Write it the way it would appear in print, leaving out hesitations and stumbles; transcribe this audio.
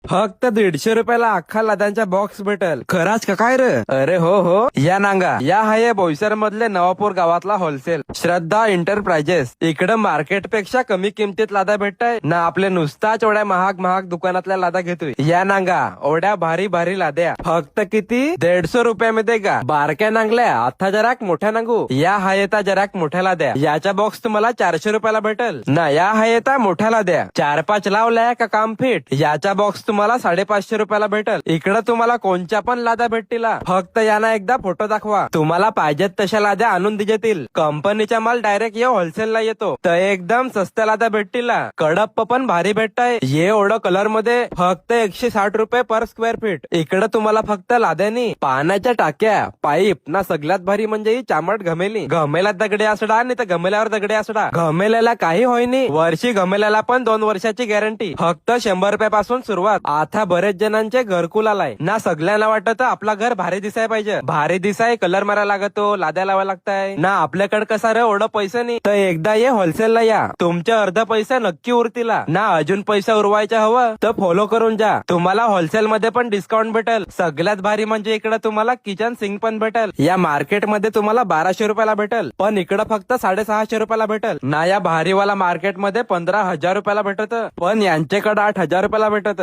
फक्त 150 रुपयाला अख्खा लादांचा बॉक्स भेटल. खराच का काय रे? अरे हो हो, या नांगा. या आहे बोईसर मधले नवापूर गावातला होलसेल श्रद्धा एंटरप्राइजेस. इकडं मार्केट पेक्षा कमी किमतीत लादा भेटताय ना. आपले नुसताच एवढ्या महाग महाग दुकानातल्या लादा घेतोय. या नांगा एवढ्या भारी भारी लाद्या फक्त किती 150 रुपयामध्ये का. बारक्या नांगल्या आता जराक मोठ्या नांगू. या हायता जराक मोठ्या लाद्या. याचा बॉक्स तुम्हाला 400 रुपयाला भेटल ना. या हायता मोठ्या लाद्या 4-5 लावल्या का काम फिट. याचा बॉक्स तुम्हाला 550 रुपयाला भेटल. इकडं तुम्हाला कोणच्या पण लाद्या भेटतील. फक्त यांना एकदा फोटो दाखवा. तुम्हाला पाहिजेत तशा लाद्या आणून देतील. कंपनीचा माल डायरेक्ट या होलसेलला येतो तर एकदम सस्त्या लाद्या भेटतील. कडप्प पण भारी भेटताय. हे एवढं कलर मध्ये फक्त 160 रुपये पर स्क्वेअर फीट. इकडं तुम्हाला फक्त लाद्यानी पाण्याच्या टाक्या पाईप ना. सगळ्यात भारी म्हणजे ही चामट घमेली. घमेला दगडे असडा नाही तर घमेल्यावर दगडे असडा. घमेल्याला काही होईनी. वर्षी घमेल्याला पण 2 वर्षाची गॅरंटी. फक्त 100 रुपयापासून सुरुवात. आता बरेच जणांचे घरकुल आलाय ना. सगळ्यांना वाटत आपला घर भारी दिसाय पाहिजे. भारी दिसाय कलर मारायला लागतो, लाद्या लावायला लागताय ना. आपल्याकडे कसा रे एवढं पैसे नाही. तर एकदा ये होलसेलला या. तुमचे अर्धा पैसा नक्की उरतीला ना. अजून पैसा उरवायचा हवं तर फॉलो करून जा. तुम्हाला होलसेल मध्ये पण डिस्काउंट भेटेल. सगळ्यात भारी म्हणजे इकडे तुम्हाला किचन सिंक पण भेटेल. या मार्केटमध्ये तुम्हाला 1200 रुपयाला भेटेल पण इकडे फक्त 650 रुपयाला भेटेल ना. या भारीवाला मार्केटमध्ये 15,000 रुपयाला भेटत पण यांच्याकडे 8,000 रुपयाला भेटत.